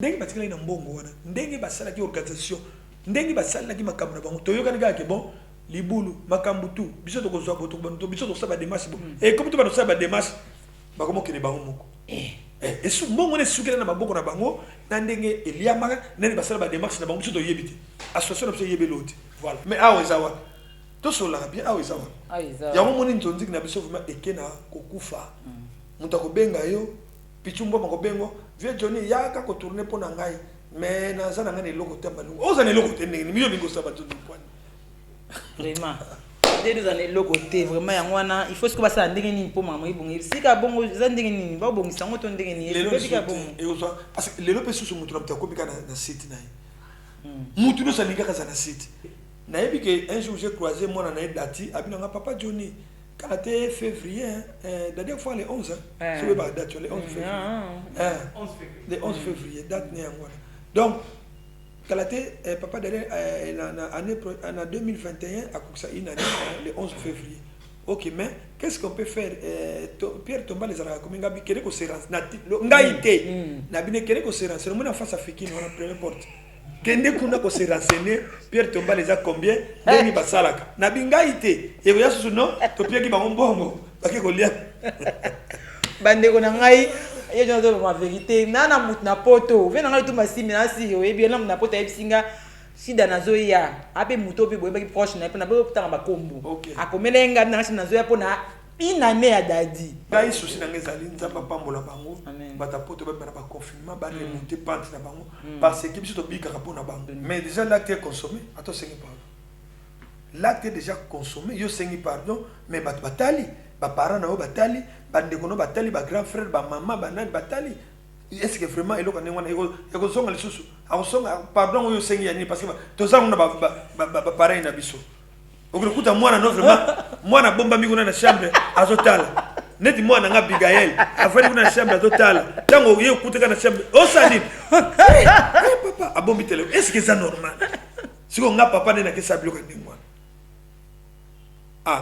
ndenge batikala na mbongo wana ndenge basala ki organisation ndenge basala ki makambo na bango toyoka ni kaka bon libulu makambo tu biso to kozwa boto bantu biso to saba démarche bon et comme to ba saba démarche ba komo kene bango moko et su mbongo ne sukela na maboko na bango na ndenge eliamaka nene basala ba démarche na bango biso to yebite association na biso yebeloti voilà mais awa ezawa to sola bien awa ezawa yango moni nzonzi na biso vraiment ekena kokufa muta ko benga yo pichumbo mako bengo vieux Johnny yaka ko tourner pour na ngai mais na za na ngane loko tamba nu oza ne loko tende ni miyo bingo saba tudu point vraiment dès nous en loko te vraiment yango wana il faut ce que basa ndenge ni po mama ibongi sika bongo za ndenge ni ba bongi sango to ndenge ni bebika bongo et oza parce que lelo pesu mutu na mtako bika na site na mutu no salinga kaza na site na yebi que un jour j'ai croisé moi na dati abina nga papa Johnny quand c'était février, la dernière fois les 11, c'est le date les 11 février. Les 11 février, date né en donc, quand c'était papa derrière en 2021 à Kouksa une année le 11 février. Ok, mais qu'est-ce qu'on peut faire? Pierre Tomba les a comme ngabi kele ko serance na ngaite na bine kele ko serance le monde en face africaine on a première porte. Kende kuna ko se renseigner Pierre Tomba les a combien ndeni basalaka na bingaite yego yasu no to pia ki bango mbongo baki ko lia bande ko na ngai ye jona to ma vérité nana mut na poto ve na ngai to masimi na si yo ebi na poto ebisinga sida nazo ya abe muto pe boye baki proche na pe na bo tanga bakombo akomelenga na nazo ya pona inane ya dadi ngai souci na ngezali nzamba pambola bango bata poto ba na ba confinement ba remonter pente na bango parce que biso to bika kapona bango mais déjà l'acte est consommé attends sengi pardon l'acte est déjà consommé yo sengi pardon mais bat batali ba parents na batali ba ndeko no batali ba grand frère ba maman ba nani batali est-ce que vraiment eloko ne wana eko songa lisusu akosonga pardon yo sengi ya ni parce que to zangu na ba pareil na biso okukuta mwana no vraiment mwana bomba mikuna na chambre azotala neti mwana nga Abigail afali kuna na chambre azotala tango ye okuta na chambre osali papa abombi tele est-ce que c'est normal siko nga papa ne na kesa bloka ndi mwana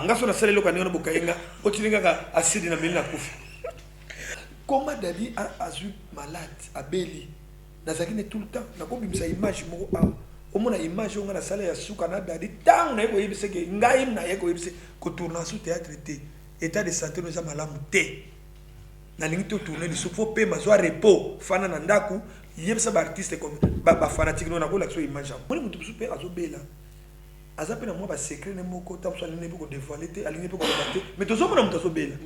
nga so na sala loka ndona bokayenga otilinga ka acide na milina kufa comment Dadi a azu malade abeli nazakine tout le temps nakobimisa image moko au moins image on a salle ya suka na Dadi tant na yeko yebise ke ngai na yeko yebise ko tourner sur théâtre té état de santé nous a malamu té na lingi to tourner le faut pe mazwa repos fana na ndaku yebisa ba artiste comme ba fanatique no na ko la so image moi mutu super azobela azape na moi ba secret ne moko ta so ne ko dévoiler té alingi pe ko baté mais to so mona mutu azobela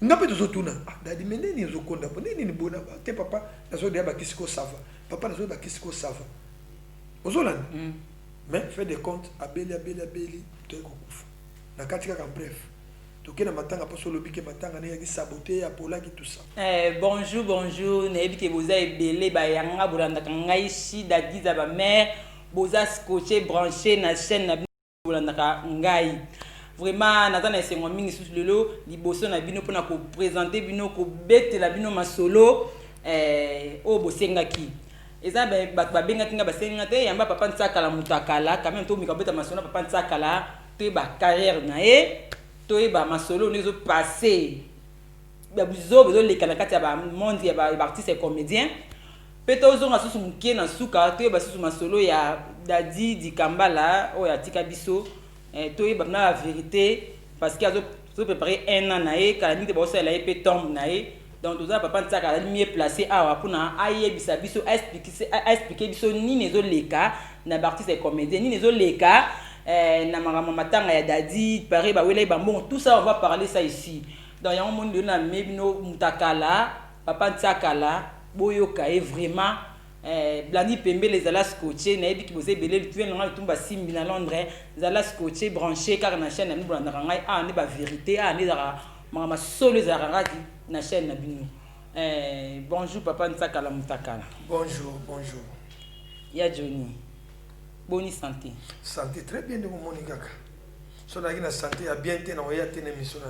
ngape to so tuna Dadi meneni zo konda po nini bona ba te papa na so de ba kisiko sava papa na so ba kisiko sava Ozolan. Mais fait des comptes abeli to ekokufa. Na katika ka bref. Tokena matanga pa solo bike matanga ne yaki saboter ya pola ki tout ça. Bonjour, nebi ke boza ebele ba yanga bolanda ngai shi Dadi za ba mère boza scotché branché na chaîne na bolanda ka ngai. Vraiment natana esengo mingi sous lelo liboso na bino pona ko présenter bino ko bete la bino masolo o bosenga ki. Eza ba benga tinga basenga te yamba papa ntsakala mutakala quand même to mikabeta masolo papa ntsakala to ba carrière na to ba masolo nezo passer ba buzo le kana kati ya ba monde ya ba artiste et comédien peto zo nga susu mukie na suka to ba susu masolo ya Dadi di Kambala o ya tika biso to ba na la vérité parce qu'il a zo préparé un an na kala ni te ba so la pe tombe na donc tout ça papa ntsaka la mieux placé awa pona ayebisa biso expliquer biso ni nezo leka na artiste et comédien ni nezo leka na mama matanga ya Dadi pare ba wela ba bon tout ça on va parler ça ici dans un monde na mebino mutakala papa ntsaka la boyoka et vraiment Blandi Pembe les ala scotché na ebi ki boze belé le tuer na tumba simbi na Londres zala scotché branché car na chaîne na blanda ngai ne ba vérité ne za mama solo za rangati na chaîne na bino. Bonjour papa ntsakala mutakala. Bonjour. Ya Johnny. Bonne santé. Santé très bien de mon kaka. So na gina santé a bien té na oya té na misona.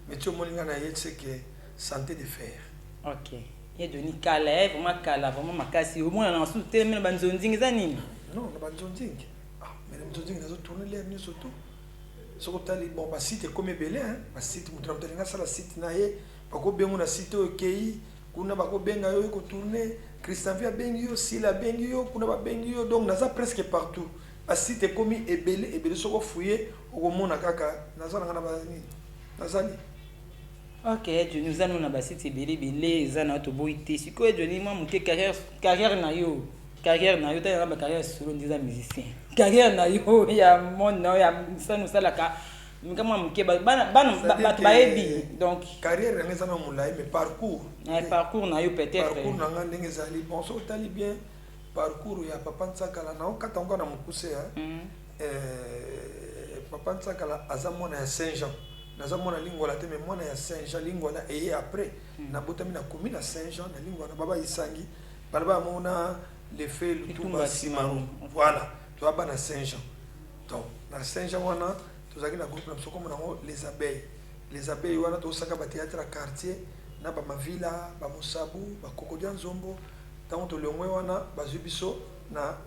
Mais tu moninga na yetse que santé de fer. OK. Ya Johnny kala vraiment makasi au moins na sous té mena banzonzingi za nini? Non, na banzonzingi. Mais les banzonzingi nazo tourner les ni surtout. So tali bon ba site comme belé hein, ba site mutra mtalinga sala site na ye. Bako bengo na site okei kuna bako benga yo ko tourner Christian via bengi yo Sila bengi yo kuna ba bengi yo donc naza presque partout asite komi ebele soko fouiller okomona kaka nazana kana ba nini nazali. Ok, Johnny, nous allons na site ebele zana to boité sikoyo Johnny moi muke carrière na yo ta yaba carrière solo ndiza musicien carrière na yo ya mona ya sanu salaka kama muke bana baebi donc carrière ngeza na mulai mais parcours na yo peut-être parcours na nga ndenge ezali bon so tali bien parcours ya papa Ntsakala na okata ngo na mukuse papa Ntsakala azamona ya Saint-Jean nazamona lingola te mais mona ya Saint-Jean lingola et après na botami na komi na Saint-Jean na lingola baba isangi baba mona les faits le tout basimaru voilà tu vas na Saint-Jean donc na Saint-Jean wana tozaki na groupe na biso comme nango les abeilles wana tosaka ba théâtre à quartier na ba mavila ba Mosabu ba Kokodia Nzombo tant to longwe wana bazwi biso na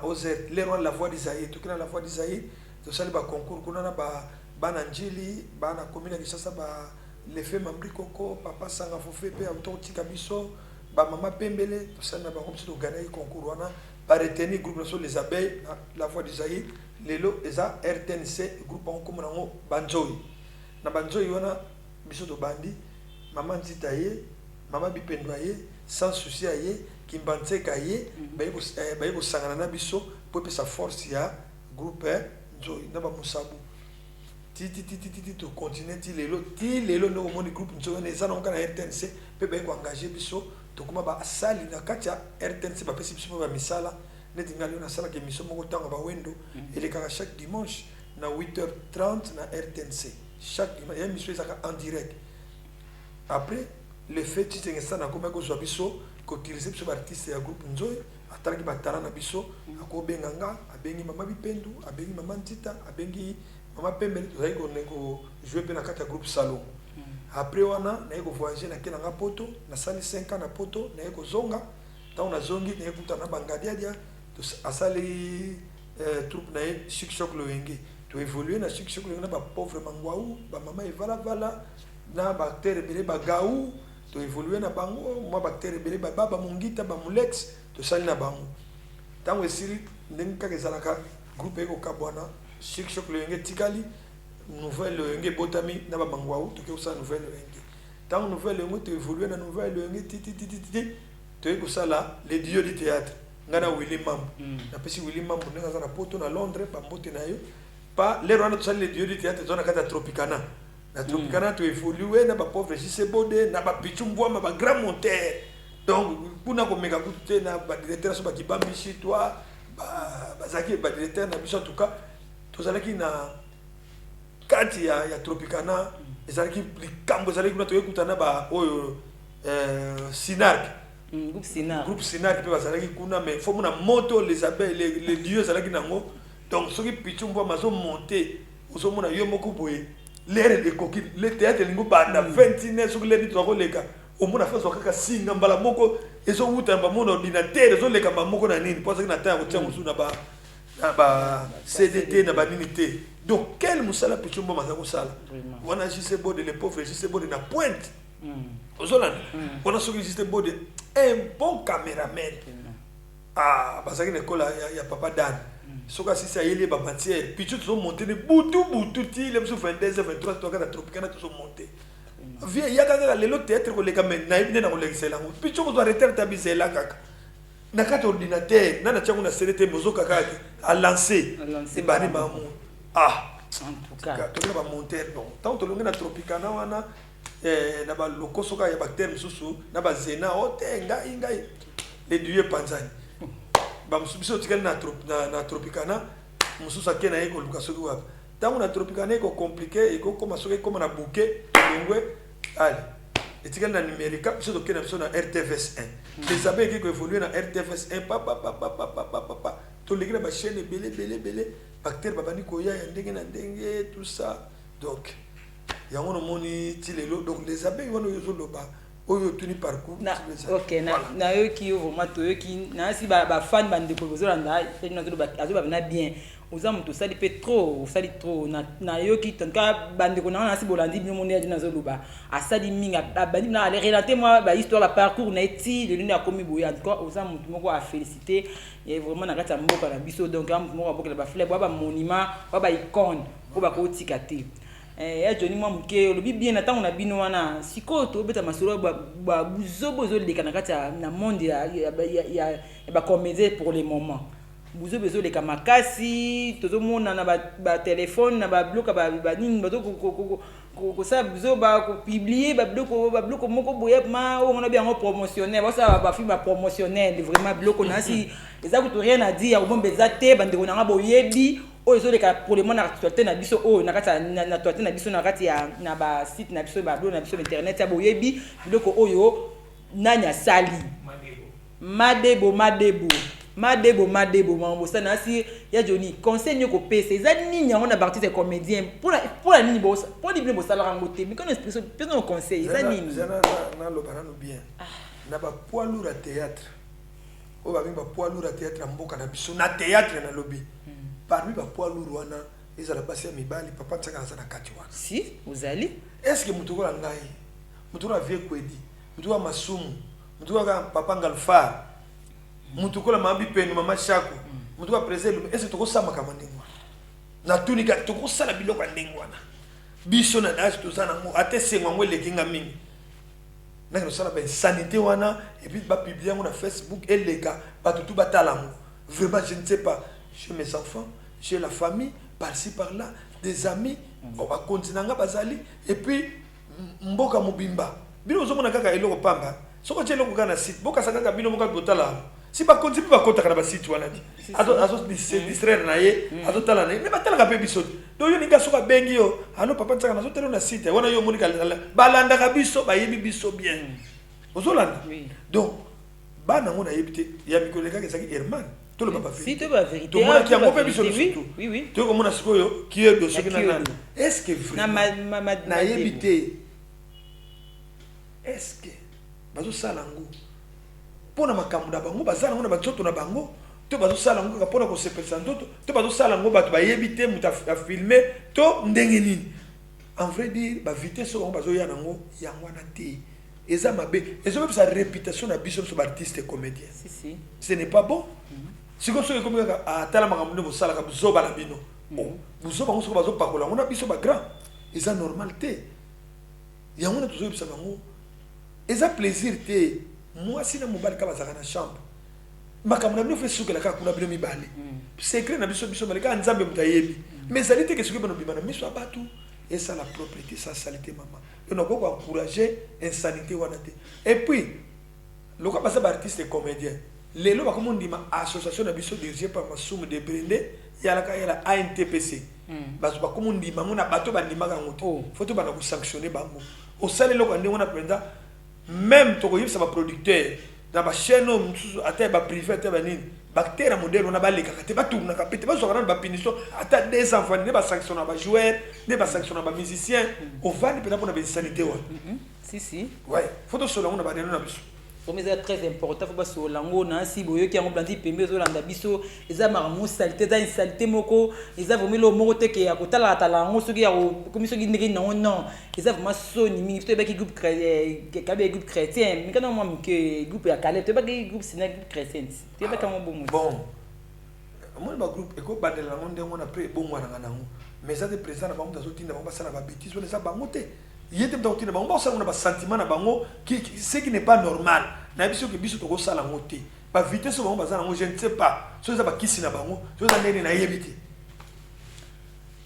Ozer les rois la voix d'Isaïe to kina la voix d'Isaïe to sali ba concours kuna na ba bana njili bana commune ya Kinshasa ba les faits Mambri Koko papa Sanga Fofé pe auto tika biso ba mama Pembele to sali na ba komisi to gagner concours wana ba retenir groupe sur les abeilles la voix d'Isaïe lelo eza RTNC groupe en comme nango banjoyi na banjoyi wana biso to bandi mama Nzita ye mama Bipendo ye sans souci ye Kimbantseka ye baye ko sangana na biso po pe sa force ya groupe njoyi na ba Musabu ti to continuer ti lelo no moni groupe njoyi na eza na kana RTNC pe baye ko engager biso to kuma ba asali na katia RTNC ba pesi biso ba misala neti ngali na sala ke miso moko tanga ba wendo ele kaka chaque dimanche na 8h30 na RTNC chaque dimanche ya miso ezaka en direct après le fait tu ça na comme ko zo biso ko utiliser biso ba artiste ya groupe njoyi atalaki batala na biso ako benganga abengi mama Bipendu abengi mama Ntita abengi mama Pembele tozali ko jouer pe na kata groupe salon après wana na ko voyager na kenanga poto na sali 5 ans na poto na ko zonga tant na zongi na kuta na bangadiadia to asali troupe na Chic Choc Loenge to évoluer na Chic Choc Loenge na ba pauvre mangwaou ba mama evala na bactérie belé ba gaou to évoluer na bango moi bactérie belé ba baba mungita ba mulex to sali na bango tango esiri ndenge kaka ezalaka groupe eko kabwana Chic Choc Loenge tikali nouvelle Loenge botami na ba mangwaou to ke sa nouvelle Loenge tango nouvelle Loenge to évoluer na nouvelle Loenge ti to eko sala les dieux du théâtre ngana Willy Mambo na pesi Willy Mambo ndenge za na poto na Londres pa mbote na yo pa le rwanda to sala les dieux du théâtre zona kata Tropicana na Tropicana to évoluer na ba pauvre Jisebode na ba Pichumbwa ba grand monteur donc kuna ko meka kuté na ba directeur so ba kibambi chitwa ba zaki ba directeur na biso en tout cas to zalaki na kati ya Tropicana ezalaki likambo zalaki kuna to ekutana ba oyo Sinark groupe Sinark pe bazalaki kuna mais faut mona moto les abeilles les dieux zalaki nango donc soki Pichumbwa mazo monter ozo mona yo moko boye l'air de coquille le théâtre lingo banda 29 soki leni to koleka omona faso kaka singa mbala moko ezo wuta ba mona ordinateur ezo leka ba moko na nini parce que na temps ko musu na ba CDT na ba nini te donc quel musala Pichumbwa mazako sala wana Jisebode les pauvres Jisebode na pointe ozolanda wana soki Jisebode un bon caméraman bazaki na école ya papa Dan soka sisi ayeli ba matière puis tu monter ne butu ti le 22 23 to ka Tropicana to monter vie ya ka lelo théâtre ko leka men na ibine na ko lekisela ngo puis tu ko arrêter ta bisela kaka na kata ordinateur na changu na CDT mozo kaka a lancer bani ba mu en tout cas to ba monter donc tant to longa na Tropicana wana na ba lokosoka ya bactère mususu na ba zena otenga ingai les dieux panzani ba musubiso tikali na Tropicana mususu akena eko luka soki wapi tango na Tropicana eko compliqué eko koma soki koma na bouquet ngwe allez etikali na numérique biso to kena biso na RTVS 1 les abeilles qui évoluer na RTVS 1 papa to lekina ba chaîne belé bactère babani koya ya ndenge na ndenge tout ça donc yango no moni ti lelo donc les abeilles wana yozo loba oyo tuni parcours ok na yo ki vraiment to yo ki na si ba fan bande ko zolanda te na ba azoba na bien oza mutu sali pe trop sali trop na yo ki tonka bande ko na si bolandi bi monde na zoluba asali minga bandi na aller relater moi ba histoire ba parcours na eti de lune akomi boya en tout cas oza mutu moko a féliciter et vraiment na kata mboka na biso donc am moko boka ba fleur ba monument ba icône ko ba ko tikate ya Johnny mwa muke lobi bien na tango na bino wana siko to beta masolo ba buzobo leka na kati na monde ya ba comédie pour les moments buzobo leka makasi tozo mona na ba téléphone na ba bloka ba nini bato ko sa buzo ba ko publier ba bloko moko boye ma on a bien promotionnel ba film promotionnel vraiment bloko na si eza ko rien à dire bon bezate bande ko na boyebi oyo leka pour le moment na actualité na biso o na kati na actualité na biso na kati ya na ba site na biso ba blog na biso internet ya boyebi biloko oyo nanya sali madebo mambo sana si ya Johnny conseil nyoko pesa eza nini yango na artiste comédien pour la nini bossa pour libino bossa la rangote mais quand expression pesa conseil eza nini na lo banano bien na ba poids lourd à théâtre o ba ba poids lourd à théâtre mboka na biso na théâtre na lobby parmi ba poids lourd wana ezala pasi ya mibali papa ntaka na kati wana si uzali est-ce que mutuko la ngai mutuko la vie kwedi mutuko masumu mutuko ka papa ngalfa mutuko la mambi penu mama shako mutuko president est-ce que toko sama kama ndengwa na tunika toko sala biloko ndengwa na biso na dash to sana ngo atesengwa ngo lekinga mingi na ko sala ba sanité wana et puis ba publier ngo na Facebook eleka ba tutu batala ngo vraiment je ne sais pas chez mes enfants, chez la famille, par-ci par-là, des amis, on va continuer à bazali et puis mboka mobimba. Bino zo mona kaka eloko pamba. Soko tshelo ko kana site, boka saka bino moka botala. Si ba continue ba kota kana ba site wana di. Azo distraire na ye, azo tala na ye, mais batala ka pe biso. Do yo ninga soka bengi yo. Ano papa tsaka na zo telo na site. Wana yo monika balanda ka biso, ba yebi biso bien. Ozolanda. Donc bana ngona yebite ya mikoleka ke saki Herman. Tout le papa si tu vas vérité tout le monde qui a compris sur oui oui tu comme on a sikoyo qui est de ce qui n'a est-ce que vraiment na yebité est-ce que bazo sala ngo pona makambo na bango bazala ngo na batsoto na bango to bazo sala ngo pona ko sepelsa ndoto to bazo sala ngo bato ba yebité muta filmer to ndenge nini en vrai dire ba vitesse ngo bazo ya nango yangwana te eza mabe ezo sa réputation na biso so artiste comédien si ce n'est pas bon. Si vous avez comme à tel moment vous savez que vous avez la bino, vous avez vous avez pas coller, on a biso ba grand, et ça normalité. Il y a on a toujours ça bango, et ça plaisir te. Moi si na mobile kaba za na chambre, makamuna bino fait souke la ka kuna bino mibale. Secret na biso malika nzambe mutayebi. Mais ça dit que ce que bino bimana miso abatu, et ça la propriété, ça saleté maman. On a beaucoup encourager insanité wanate. Et puis le cas passer artiste et comédien. Les lois comme on dit ma association d'habitation dirigée par Massoum de Brindé, il y a la ANTPC. Parce que comme on dit ma on a bateau bandima gangoto. Faut tout bana sanctionner bango. Au sein de l'eau quand on a prenda même to ça va producteur dans ma chaîne à terre ba privé à terre banine bactéries modèle on a ba les kakate ba tourna kapete ba so ba punition ata des enfants ne ba sanctionner ba joueur ne ba sanctionner ba musicien on va ni pena pour na sanité wa. Si ouais faut to solo on a ba na biso. Comme c'est très important, faut pas se lango na si boyo qui a remplacé pembe zo landa biso, eza maramo saleté za saleté moko, eza vraiment le moko te ke ya kotala talango soki ya comme soki ndenge non, eza vraiment soni mingi to ba ki groupe chrétien, mais quand moi que groupe ya Calais, to ba ki groupe c'est groupe chrétien. To ba kama bon. Bon. Moi ba groupe eko bandela ngonde ngona après bon wana nganango. Mais ça de président na bango tazo tinda bango sala ba bêtise on ça bango te. Il était dans le bango ça on a pas sentiment na bango ce qui n'est pas normal na biso que biso to ko sala ngote ba vitesse bango bazana ngo je ne sais pas so ça ba kisi na bango so ça ndeni na yebiti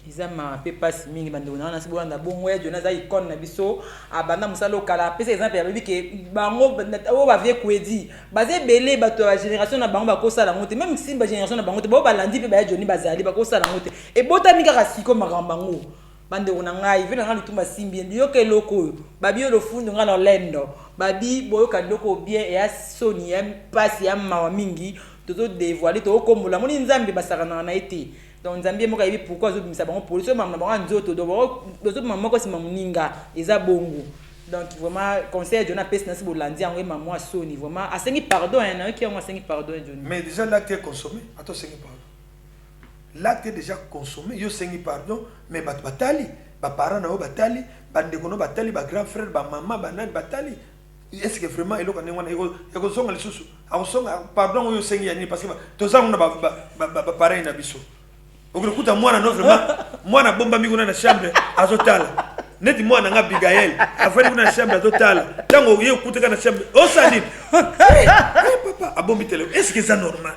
izama pe passe mingi bando na si bolanda bongo ya jona za icône na biso abanda musalo kala pesa exemple ya bibike bango o ba vie kwedi baze belé bato ya génération na bango ba ko sala ngote même si ba génération na bango te bo balandi pe ba ya joni bazali ba ko sala ngote e bota mika ka siko makambango bande ona ngai vena ngalo tumba simbi ndiyo ke loko babi yo lofundo ngalo lendo babi boyo ka loko bien et ya soni ya pasi ya mawa mingi toto dévoiler to kombola moni nzambe basakana na été donc nzambe moka yebi pourquoi zo bimisa bango police mama bango nzoto do zo mama ko sima muninga eza bongo donc vraiment conseil Johnny pèse na si bolandi en maman soni vraiment asengi pardon hein qui on asengi pardon Johnny. Mais déjà l'acte est consommé, attends sengi pardon. L'acte est déjà consommé, yo sengi pardon, mais batali, ba parents na batali, ba ndekono batali, ba grand frère, ba maman, ba nan batali. Est-ce que vraiment il y a ko songa lisusu a songa pardon yo sengi yani parce que to za ngona ba pareil na biso okukuta mwana no vraiment mwana bomba mi kuna na chambre azotala neti mwana nga Abigail afali kuna na chambre azotala tango yo kuta na chambre o sali papa abombi tele est-ce que c'est normal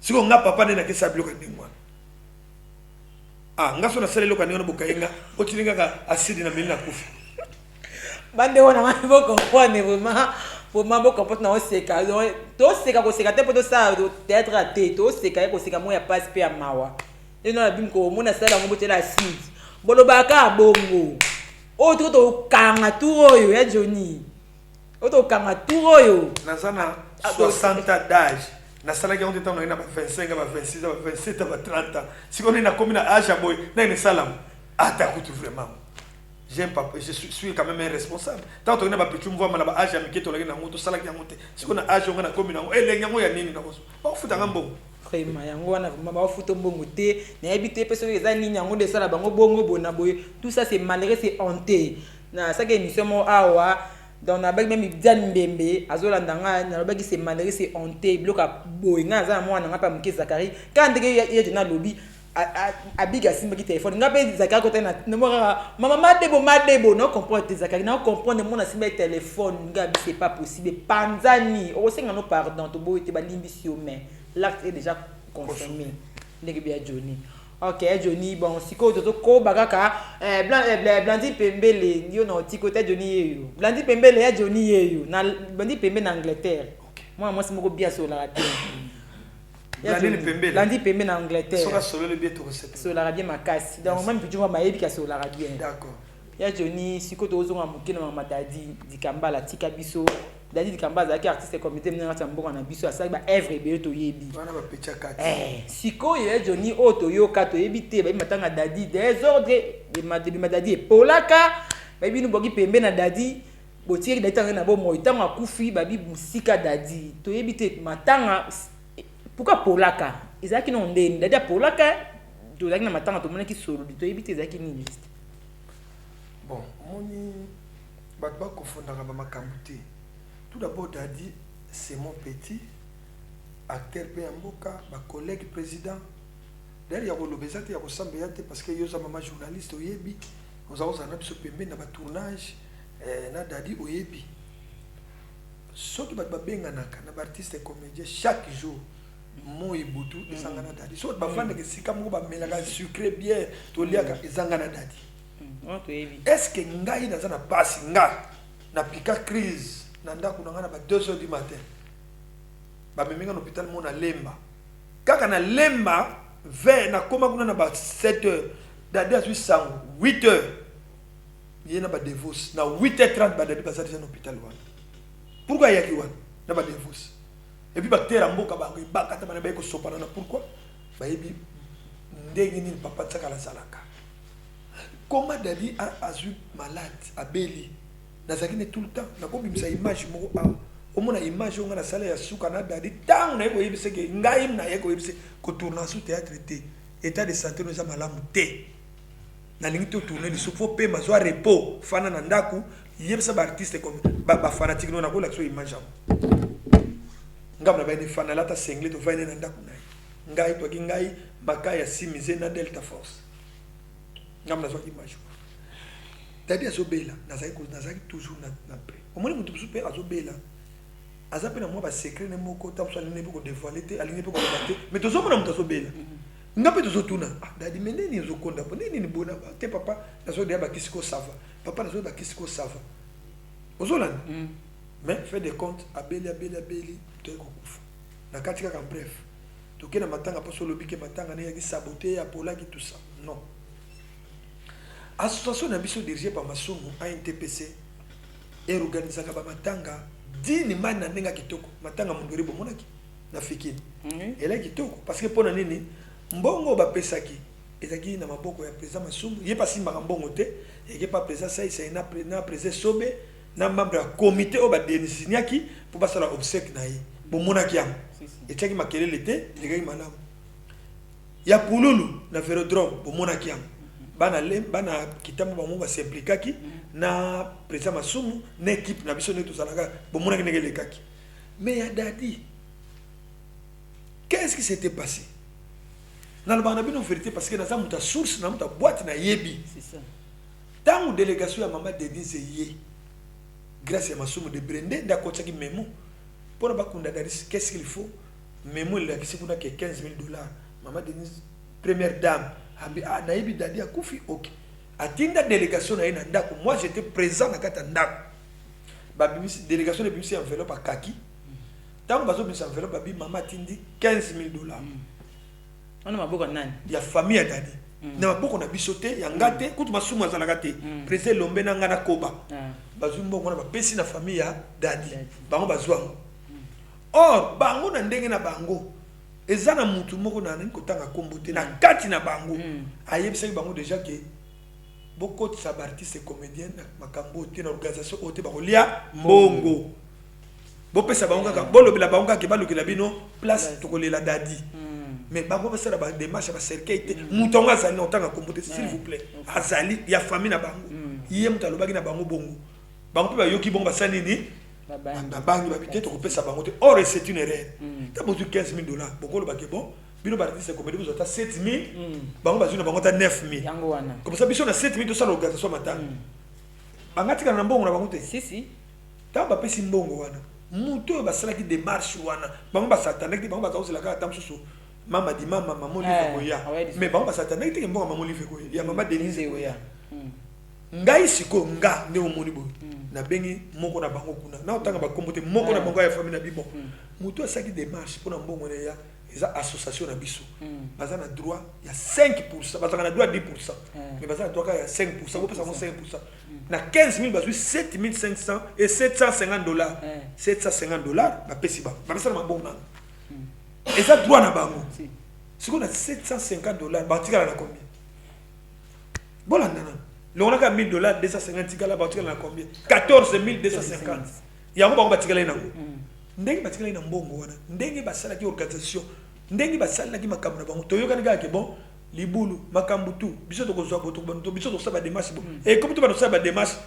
siko nga papa ne na kesa bloka ni mwana nga so na sala loka ni ona bokayenga o tilinga ka acide na mili na kufi bande wana mani bo comprendre vraiment bo comprendre na oseka to seka ko seka te poto sa théâtre raté to seka ko seka mo ya passe pe ya mawa eno na bim ko mona sala ngo botela acide bolobaka bongo o to kanga turoyo ya Johnny o to kanga turoyo na sana 60 d'âge na sala ki on temps na 25 ba 26 ba 27 ba 30 si on est na commune âge boy na ni salam atakutu vraiment j'aime pas je suis quand même un responsable tant on a ba petit mvua mala ba âge amike to lagi na ngoto sala ki ngote si on a âge on na commune ngo elenga ya nini na koso ba futa ngambo vraiment yango wana ba futa mbongo te na habité personne eza nini yango de sala bango bongo bona boy tout ça c'est malheureux c'est honté na ça que émission mo awa donc na bag même Diane Mbembe azolanda nga na bag c'est malheureux c'est honté bloka boy nga za mwana nga pa mke Zakari quand ndenge ya na lobby abiga simba ki téléphone ngabe Zakari ko tena mama madebo non comprendre Zakari non comprendre mon simba téléphone ngabe c'est pas possible panzani o senga no pardon to boy te ba limbisio mais l'acte est déjà consommé ndenge bia Johnny. OK Johnny bon siko to ko bagaka Blandi Pembele yo no tiko te Johnny yo Blandi Pembele ya Johnny yo na Blandi Pembele na Angleterre moi c'est moko bien sur la radio Blandi Pembele na Angleterre sur la solo le bien to recette sur la radio makasi donc même petit moi mayebi ka sur la radio d'accord ya Johnny siko to ozonga mokino mama dadi dikamba la tika biso dadi dikamba za ki artiste comité mnanga tambonga na biso asali ba œuvre be to yebi wana ba pecha kati siko ya Johnny oto yoka to yebi te ba matanga dadi désordre de madadi polaka ba binu bogi pembe na dadi botieri dadi tanga na bo moitanga akufi ba bi musika dadi to yebi te matanga pourquoi polaka ezaki no ndeni dadi polaka to zaki na matanga to mona ki solo to yebi te zaki ni juste bon moni bato bakofondaka bamakambo te tout d'abord dadi c'est mon petit acteur pe ya mboka bacollègue président d'ailleurs ya kolobeza te ya kosambela te parce que yoza mama journaliste oyebi ozala na biso pembeni na batournage na dadi oyebi soki bato babenganaka na baartiste comédien chaque jour moi ebutu ezanga na dadi soki bafandaka esika moko bamelaka sucré bien toliaka ezanga na dadi. Est-ce que ngai naza na pasi nga na pika crise na ndako na nga na ba 2h du matin ba meminga na hôpital mo na lemba kaka na lemba vers na koma kuna na ba 7h dadi azwi sango 8h yena ba divorce na 8h30 ba dadi bazali na hôpital wana pourquoi yaki wana na ba divorce et puis ba tera mboka ba bakata bana ba ko sopana na pourquoi ba yebi ndenge ni papa tsaka la salaka. Comment Dadi a eu malade à Beli nazakine tout le temps na ko bimisa image moko au mona image on na sala ya suka na Dadi tant na ko yebise ke ngai na ye ko yebise ko tourner sous théâtre té état de santé nous a malamu té na lingi to tourner le faut pe mazwa repos fana na ndaku yebisa ba artiste comme ba fanatique no na ko la so image ngam na ba ni fana lata sengle to va na ndaku na ngai to ki ngai makaya simize na Delta Force ngam na zwaki image Dadi azobela nazaki toujours na près omoni mutu super azobela azape na moi ba secret ne moko tamso ne ko dévoiler te alingi ko bater mais tozomona mutu azobela ngape tozotuna Dadi meneni ezokonda po nini ni bona te papa nazo de ba kisiko sava papa nazo ba kisiko sava ozolana mais fait des comptes abeli to ko kufa na katika ka bref to kena matanga pa solo bike matanga ne yaki saboter ya pola ki tout ça non. Association na biso dirigée par Masumu ANTPC et organisée par matanga dini mana nenga kitoko matanga mundori bomonaki na fikini ela kitoko parce que pona nini mbongo ba pesaki ezaki na maboko ya président Masumu ye pasi mbongo te et que pas président ça c'est na président Sobe na membre ya comité au ba désignaki pour passer la obsèque na yi bo monaki am et tchaki makelele te ndekaki malamu ya pululu na vélodrome bo monaki am bana kitambo bango ba s'impliquaki na président Masumu na équipe na biso ne tout salaka bo monaki ndekele kaki mais ya Dadi qu'est-ce qui s'était passé dans le banabino vérité parce que dans ta source dans ta boîte na yebi c'est ça tant délégation ya maman Denise yé grâce à Masumu de Brende d'accord qui memo pour la bakunda Dadi qu'est-ce qu'il faut memo il a qui c'est qu'on a que 15 000 $. Maman Denise première dame a naïbi Dadi a koufi ok atinda délégation na ina ndako moi j'étais présent na kata ndako ba délégation de bimisi enveloppe à kaki tant bazo bimisi enveloppe ba maman tindi 15 000 $. On a beaucoup nani ya famille ya Dadi na maboko na bisote ya ngate kutu Masumu azalaka te président Lombe na ngana koba bazwi mbongo na bapesi na famille ya Dadi bango bazwa or bango na ndenge na bango eza na mutu moko na nani kotanga kombo te na kati na bango ayebisaki bango déjà que beaucoup de artistes et comédiens na makambo te na organisation ote bakolia mbongo bopesa bango kaka bolobela bango kaka balukela bino place tokolela Dadi mais bango ba sala ba démarche ba cercueil te mutonga azali na otanga kombote s'il vous plaît azali ya famille na bango yé mutalo baki na bango bongo bango pe ba yoki bongo ba sani ni ba bangi ba bité to kopesa bango te or c'est une erreur ta botu 15 000 $. Bokolo ba ke bon bino ba artiste comédie vous ota 7 000 bango ba zuna bango ta 9 000 yango wana comme ça biso na 7 000 to sala organisation mata bangati kana mbongo na bango te si ta ba pesi mbongo wana muto ba sala ki démarche wana bango ba satana ki bango ba tausela ka tamsusu mama di mama maman live koya mais bango basatana ite mbongo maman live koya ya mama Denise koya ngai siko nga ne omoni bo na bengi moko na bango kuna na otanga ba kombote moko na bango ya famille na bibo muto asaki démarche pour na mbongo ne ya eza association na biso baza na droit ya 5% baza na droit 10% mais baza na droit ya 5% bo pesa mo 5% na 15 000 bazui 7500 et 750 $. 750 $ ba pesi ba pesa na mbongo na et ça droit na bango si on a 750 $, batikala na combien bola nana le on a 1000 $, 250 tikala batikala na combien 14 250 yango bango batikala na ndenge batikala na mbongo wana ndenge basala ki organisation ndenge basala ki makambo na bango toyoka nga ke bon libulu makambo tu biso to kozwa boto bantu biso to saba démarche et comme to ba saba démarche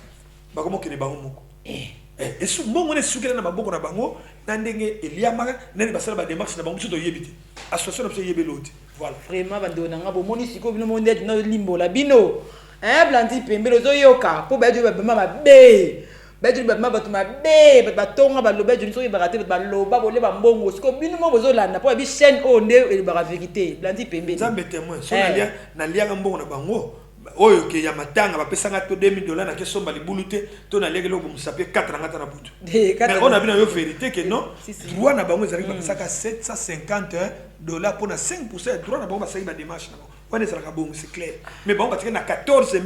bakomo kene bango moko et su mbongo ne sukela na maboko na bango na ndenge eliamaka nani basala ba démarche na bango biso to yebite association na biso yebeloti voilà vraiment bando na ngabo moni siko bino monde na limbo la bino blandi pembelo zo yoka po ba jo ba mama be ba jo ba mama batuma be ba tonga ba loba jo so yebakate ba loba bole ba mbongo siko bino mo bozo landa po bi chaîne o nde ba vérité blandi pembelo nzambe témoin so na lia mbongo na bango oyo ke ya matanga bapesanga to 2 000 $ na kesomba libulu te to na lege loko musapie 4 ngata na butu mais on a bien yo vérité que non droit na bango ezali bapesaka 750 $ pour na 5% droit na bango basali ba démarche na bango on est sala bongo c'est clair mais bango batika na 14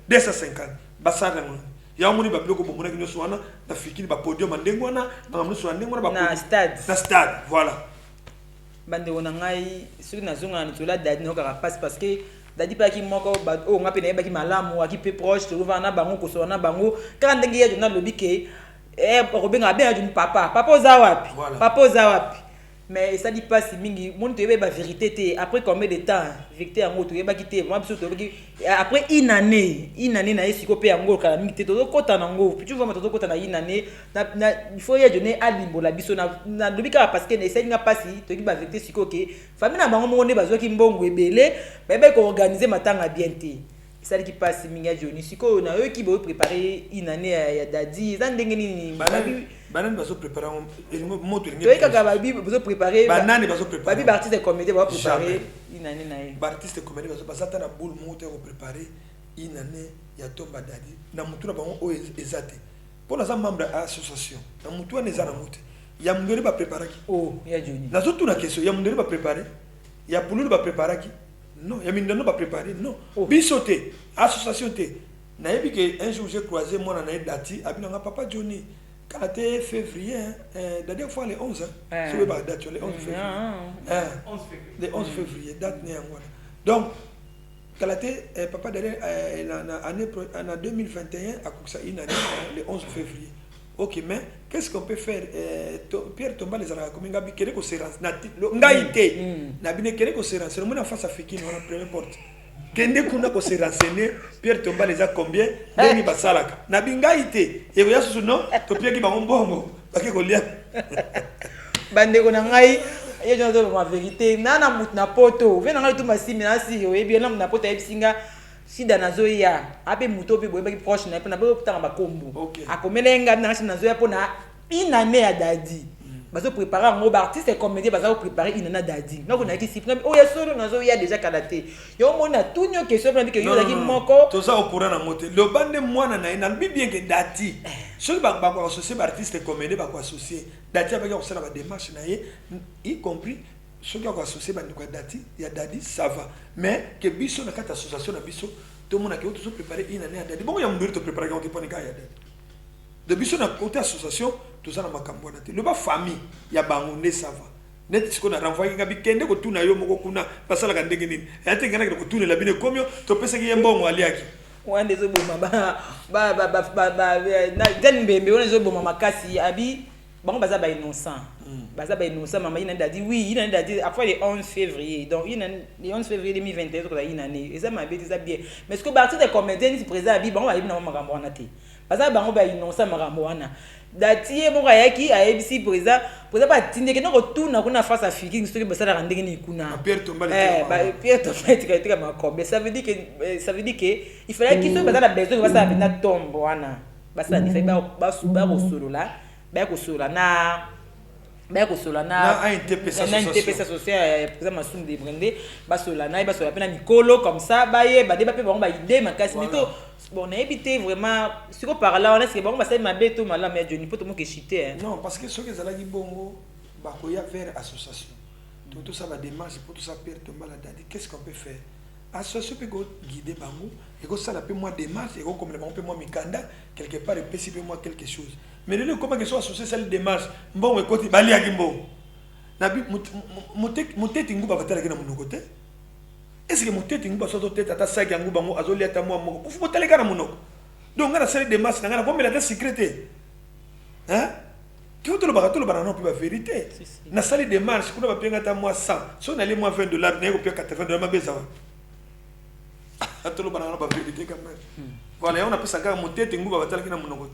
250 basala ngo ya moni ba bloko bomona ki nyoso wana na fikini ba podium ndengo wana na mnusu ndengo na ba na stade voilà bande wona ngai soki nazonga ntola Dadi no kaka passe parce que Dadi pa ki moko ba o nga pena ba ki malamu aki pe proche to va na bango ko so na bango quand ndenge ya jona lobi ke robenga bien du papa oza wapi papa oza wapi mais ça dit pas si mingi mon te ba vérité te après combien de temps vérité yango to yeba ki te moi biso to après une année na esiko pe yango kala mingi te to kota nango tu vois to kota na une année na il faut ya donner à limbo la biso na lobi ka parce que na essaye nga pasi to ki ba vérité siko ke famille na bango mo ne bazwa ki mbongo ebele ba ko organiser matanga bien te ça qui passe mingi ya joni siko na eux qui vont préparer une année ya Dadi ça ndenge nini banane bazo préparer moto ngi to kaka babi bazo préparer banane bazo préparer babi artiste comédie va préparer une année na ye artiste comédie bazo basata na boule moto ko préparer une année ya tomba Dadi na mutu na bango o ezate pour la membre association na mutu na ezana moto ya mungere ba préparer ki ya joni na zotu na question ya mungere ba préparer ya pululu ba préparer ki non ya mindano ba préparer non bisoté association te na yebi que un jour j'ai croisé moi na Dati abinanga papa Johnny quand c'était février la dernière fois le 11 c'est pas date le 11 février le 11 février date né ngwana donc Kalaté, papa derrière, en 2021, à Kouksa, une année, le 11 février. Ok, mais qu'est-ce qu'on peut faire? Pierre Tomba les a comme Ngabi Kereko Serance. Ngaïté. Nabine Kereko Serance. C'est le monde en face africain, on a première porte. Kende kuna ko se renseigner, Pierre Tomba les a combien? Deni basalaka. Nabi Ngaïté. Et vous avez ce nom? To Pierre qui va mbongo. Baki ko lia. Bande ko na ngai. Et je dis la vérité. Nana mutna poto. Vena ngai tout masimi na si. Et bien na poto ebisinga. Si danazoya ape muto pe boyeba ki proche na pe na pe tanga bakombo akomelenga na na zoya pona une année ya dadi bazo préparer un gros artiste et comédien bazo préparer une année dadi na ko na ki sipna o ya solo na zoya déjà kalaté yo mona tout nyo question na bi ke yo ki moko to ça au courant na moté le bande mwana na ina bi bien que dadi ceux ba ko associer artiste et comédien ba ko associer dadi ba ko sala ba démarche na ye y compris ceux qui ont associé à Dati, il y a Dadi, ça va. Mais que Bisso n'a qu'à association à Bisso, tout le monde a toujours préparé une année à Dadi. Bon, il y a un mur de préparer quand on est pas à Dadi. De Bisso n'a côté association, tout ça n'a pas cambo Dati. Le bas famille, il y a Bangoné, ça va. Net ce qu'on a renvoyé Gabi Kende, que tout n'a eu mon kuna, pas ça la gande guinine. Et un tingana que tout la bine comme tu peux se guérir bon ou aliaki. Ouais, des autres on est bon mama kasi abi. Bon, baza ba innocent. Baza ba innocent, maman il a dit oui, il a dit après le 11 février. Donc le 11 février 2021 c'est une année. Et ça m'a dit ça bien. Mais ce que parti des comédiens si présent abi bon va na makambo wana te. Baza bango ba innocent makambo wana. Dati mo ga yaki a ABC présent ba tinde ke no retourna kuna face à Fiki ce que basala randenge ni kuna. Pierre Tomba le Pierre Tomba tika makombe. Ça veut dire que il fallait qu'il soit basala besoin basala na tombe wana. Basala ni fait ba solo là. Baya kosola na NTPC social par exemple Masum de Brende basola pena mikolo comme ça baye ba débat pe ba idée makasi mito bon na éviter vraiment ce qu'on parle là on est que bon ba ça ma beto mala mais Johnny poto mo ke chiter non parce que ce que zala gi bongo ba ko ya vers association tout ça va démarche pour tout ça perdre tomba la dadi qu'est-ce qu'on peut faire association peut guider bango et que ça la peut moi démarche et comme le bango peut moi mikanda quelque part et peut moi quelque chose. Mais le comment que soit associé celle démarche bon écoute bali akimbo nabi muteti nguba batala kina munoko est-ce que muteti nguba soto tete ata saki nguba ngo azoli ata moi moko ufu batala kana munoko donc ngana celle démarche ngana comme la secrétaire hein tout le barato non plus la vérité na salle démarche kuna ba penga ata moi 100 so na les moi $20 na ko pe $80 mabeza wa tout le barato ba vérité quand même voilà on a pu sanga muteti nguba batala kina munoko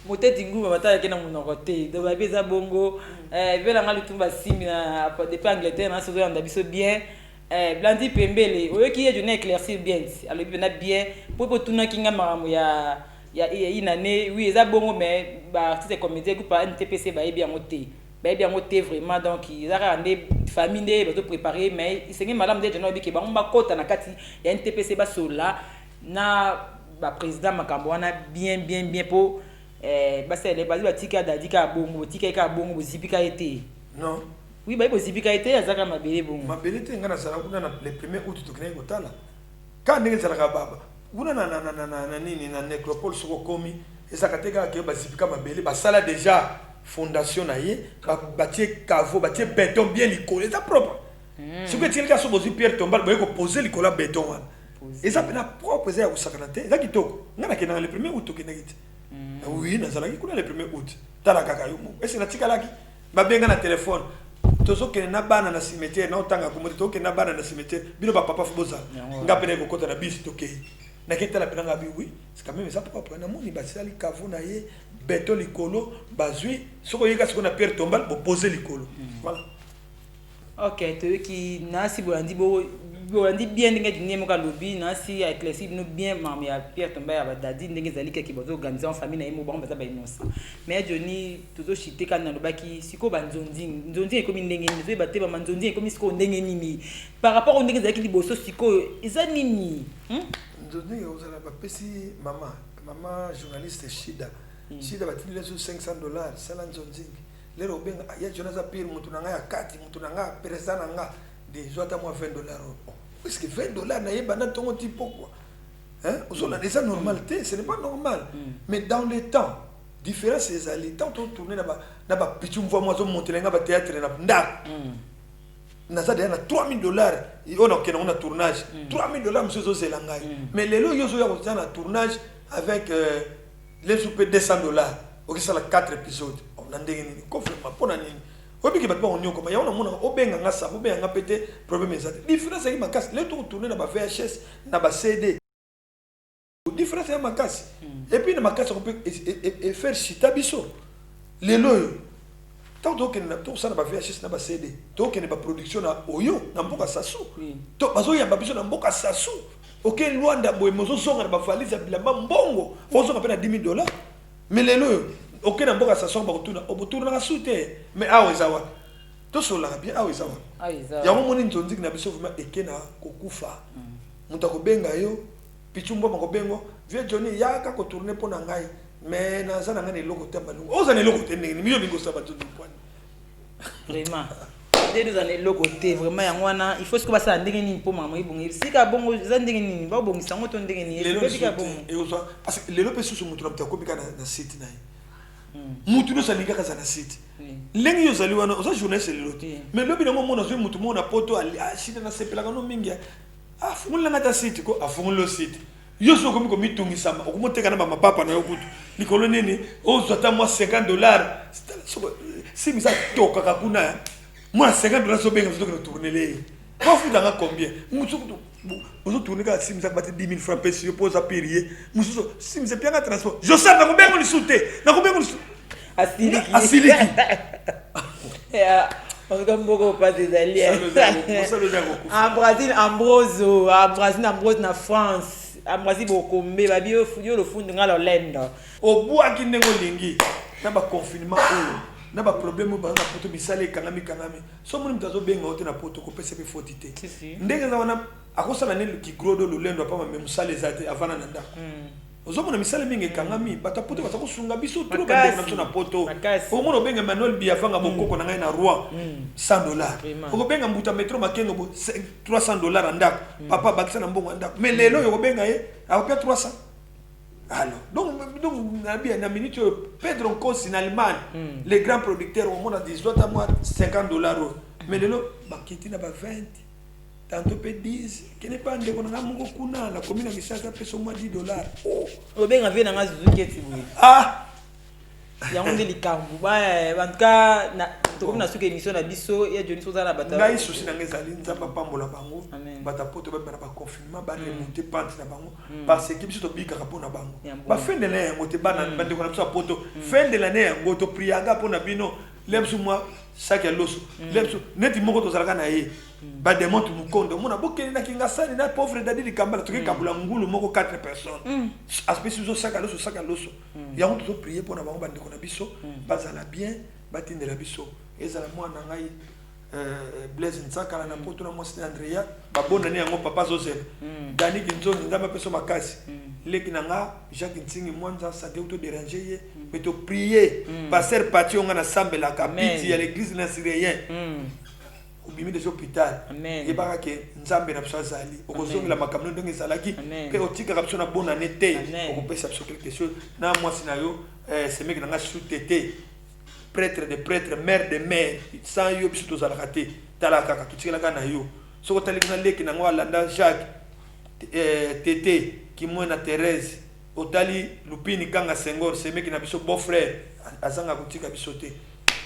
moteti nguba batala kena munoko te do ba beza bongo vela nga lutumba simi na depuis Angleterre na sozo anda biso bien Blandi Pembele oyo ki je n'ai éclairci bien alors bien bien pour tuna kinga maramu ya une année oui eza bongo mais ba artiste comédien groupe NTPC ba bien moté vraiment donc ils a rendé famille ba to préparer mais il s'est madame de je n'obi ke ba mba kota na kati ya NTPC ba sola na ba président makambo wana bien pour parce que les bases batika dadika bongo tika ka bongo zipika été non oui ba zipika été azaka mabele bongo mabele te ngana sala kuna na le 1er août to kena ngotala ka ndenge sala ka baba kuna na nini na nécropole soko komi ezaka teka ke ba zipika mabele ba sala déjà fondation na ye ba batie cavo batie béton bien likolo ça propre ce que tu ka so bozi Pierre Tomba ba ko poser likolo béton wana eza pena propre za ko sakana te za kitoko ngana kena le 1er août to kena giti oui nazalaki kuna le 1er août tala kaka yo mo ese na tikalaki babenga na téléphone tozo ke na bana na cimetière na otanga ko moto ke na bana na cimetière bino ba papa fuboza ngapene ko kota na bisi toke na ketala pena ngabi oui c'est quand même ça papa na moni basali kavo na ye beto likolo bazui soko yeka soko na Pierre Tomba bo poser likolo voilà OK to ki nasi bolandi bolandi bien ndenge dîner mo ka lobby nasi éclairci no bien mam ya Pierre Tomba ya badadi ndenge zali ke bozo organiser en famille na yemo bon baza ba innocent mais Johnny toujours chité kana lobaki siko banzonzi ekomi ndenge nzo ba te ba manzonzi ekomi siko ndenge nini par rapport au ndenge zali liboso siko eza nini nzonzi ozala ba pesi mama journaliste Shida batili leso $500 sala nzonzi lero benga ya Jonathan Pierre mutu nanga ya kati mutu nanga président nanga de joata moi $20 est-ce que $20 na yeba na tongo ti pourquoi hein osola déjà normalité ce n'est pas normal mais dans le temps différence c'est les temps to tourner na ba pichum voix moi zo monter nga ba théâtre na nda naza déjà na 3000 dollars on a tournage 3000 dollars monsieur zozela ngai mais lelo yo zo ya ko na tournage avec les soupe 200 dollars ok ça la 4 épisodes on a ndenge nini ko vraiment pona nini obiki ba on nyoko ma ya on mona obenga nga sa obenga nga pété problème ezate différence est makasi les tout tourner na ba VHS na ba CD différence est makasi et puis na makasi on peut faire chita biso lelo tant que na to ça na ba VHS na ba CD to que na ba production na oyo na mboka sasu to bazo ya ba biso na mboka sasu OK Luanda boy mozo songa na ba valise bila mbongo ozo ka pena 10 000 dollars mais lelo OK na mboka sasu ba kutuna obutuna na sute mais awe zawa to sola bien awe zawa ya moni ntonzi na biso vraiment ekena kokufa muta ko benga yo pichumbo mako bengo vie Johnny yaka ko tourner pona ngai mais na zana ngani loko tamba lungu oza ne loko tende ni miyo bingo saba tout point vraiment dès nous allons loko te vraiment yangwana il faut ce que basa ndenge ni po mama ibongi sika bongo za ndenge ni ba bongi sango to ndenge ni bika bongo et oza parce que lelo pesu su mutu na mta ko bika na site na mutu no salinga kaza na site lengi yo zali wana oza journaliste lelo mais lobi nango mona zo mutu mona poto ali shida na sepela kano mingi fungula ngata site ko afungula site yo so komi mitungisa okumoteka na mama papa na yokutu likolo nini ozota moi 50 dollars si misa toka kakuna moi 50 dollars so benga zo tourner les pas fou dans combien musu ozo tourner ka si misa bati 10 000 francs pesi yo posa pirier musu si misa bien transport je sais na combien on lisute na combien on lisute asiliki on va beaucoup pas des alliés en Brésil Ambrose na France Ambrasi bokombe ba bio yo lo fundi ngalo lenda obua kinengo lingi na ba confinement na ba problème ba na poto bisale kanami so moni mtazo benga ote na poto ko pese pe fotité ndenge za wana akosala ne ki grodo lo lendo pa même musale zate avana nanda ozomona misale mingi kangami bata poto bata kusunga biso trop ba ndenge na poto o mona benga Manuel Biafanga bokoko na ngai na roi $100 ko benga mbuta metro makengo bo $300 andako papa bakisa na mbongo andako mais lelo yo benga ye akopia 300 alors donc na minute Pedro Nkosi en Allemagne les grands producteurs au monde a dit doit à moi $50 mais lelo bakiti na ba 20 tantôt peut 10 qui n'est pas ndeko na mungo kuna la commune qui s'appelle peso moi $10 o benga vena nga zuzuketi bwe yango nde likambo ba en tout cas na to comme na suka émission na biso ya Johnny Soza na bata ngai souci na ngezali nzamba pambola bango bata poto ba na ba confinement ba remonter pente na bango parce que biso to bika ka pona bango ba fin de l'année ngote bana bande ko na biso poto fin de l'année ngoto priaga pona bino lemsu moi chaque loso lemsu neti moko to zalaka na ye ba demonte mukondo mona bokeli na kinga sani na pauvre dadi likambala to ke kabula ngulu moko 4 personnes aspect sur chaque loso yango to prier pona bango bande ko na biso bazala bien batinde la biso ezala mwana ngai Blaise Ntsakala na poto na mosi Andrea babona ne yango papa zozela Dani Kinzoni ndamba peso makasi leki nanga Jacques Ntingi mwanza ça de auto déranger ye mais to prier passer parti on na sambe la kapiti ya l'église nasirien obimi des hôpital et baka ke nzambe na biso azali okozongi la makamno ndenge ezalaki ke otika biso na bonne année te okopesa biso quelque chose na mwasi na yo semeki nanga sous-tété prêtre de prêtre, mère de mère, sans yo biso to zala raté, talaka ka kitikela kana yo. Soko taliki na leki na ngwa landa Jacques Tété ki mwana Thérèse, otali Lupini Kanga Senghor, semeki na biso beau frère, azanga kutika biso te.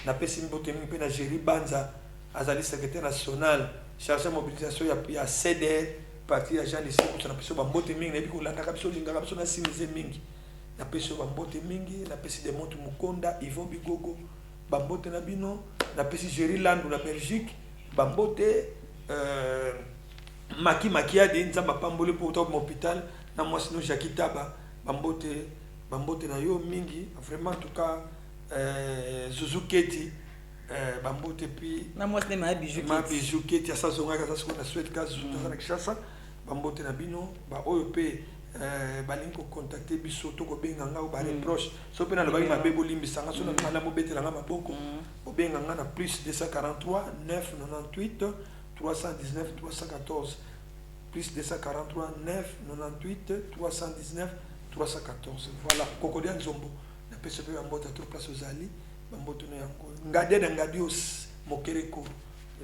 Na pesi mbote mingi pe na Jerry Banza, azali secrétaire national, chargé mobilisation ya CDR, parti ya Jean Lissé na biso ba mbote mingi na biko landa ka biso linga ka biso na simize mingi. Na pesi ba mbote mingi, na pesi de Montu Mukonda, Yvon Bigogo. Bambote na bino na pesi Jerry Landu na Belgique bambote makiadi nzamba pambole po to hôpital na mwasino Jackie Taba bambote na yo mingi vraiment en tout cas Zuzuketi bambote puis na mwasine ma bijou keti asa zonga ka sa na Suède ka Zuzuketa na Kishasa bambote na bino ba oyo pe balinko contacter biso to ko benga nga o ba reproche so pena lo ba mabe bolimbisa nga so na mala mo betela nga maboko o benga nga na plus 243 998 319 314 plus 243 998 319 314 voilà kokodia nzombo na pese pe mbota to place ozali bamboto na yango ngade na ngadios mokereko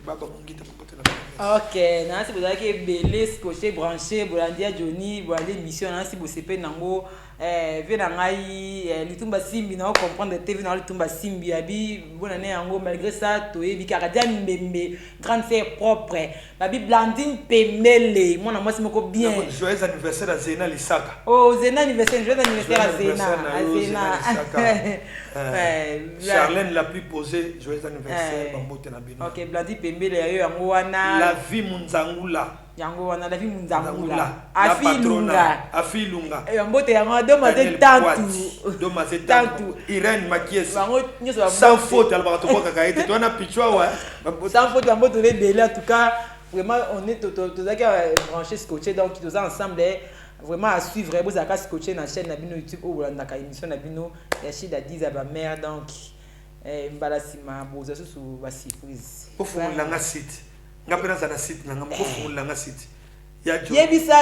Baba Mongita Mambote na Ok, nasi bozalaki ebele scotché branché bolandia Johnny bolandia émission nasi bosepe nango ve na ngai litumba simbi na comprendre TV na litumba simbi abi bona ne yango malgré ça toyebi kaka dia mbembe grande sœur propre babi Blandine Pemele mwana mwasi moko bien. Joyeux anniversaire à Zena Lisaka. Oh Zena anniversaire, joyeux anniversaire à Zena. Charlène la plus posée, joyeux anniversaire Mambote na bino. Ok, Blandine Pemele yayo yango wana. La vie Munzangula. Yango wana la vie Munzangula. Afilunga. Mambote yango domaze tantu. Domaze tantu. Irène Makiesi. Yango nyoso sans faute alba to boka kaite to na pichwa wa. Sans faute Mambote le belé en tout cas vraiment on est tout branché scotché donc tous ensemble vraiment à suivre vous avez scotché na chaîne na bino YouTube ou na ka émission na bino ya Shida Diza ba mère donc mbalasima boza sous ba surprise pour fungula site ngapena za na site nga pour fungula site ya jo yebisa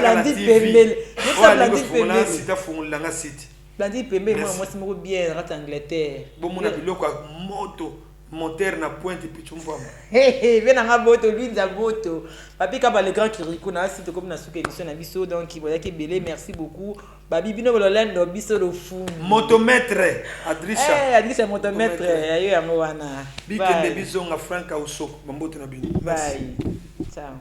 Blandine Pemele yebisa Blandine Pemele site fungula site Blandine Pemele moi c'est mo bien rat Angleterre bon mona biloko moto monter na pointe pichumba vena nga boto lui za boto papi ka ba le grand kiriko na site comme na suka émission na biso donc il voilà que belé merci beaucoup babi bino bololendo biso lo fou motomètre Adrisha Adrisha motomètre ayo yango wana bikende biso nga Franka Usoko Mambote na bino bye ciao.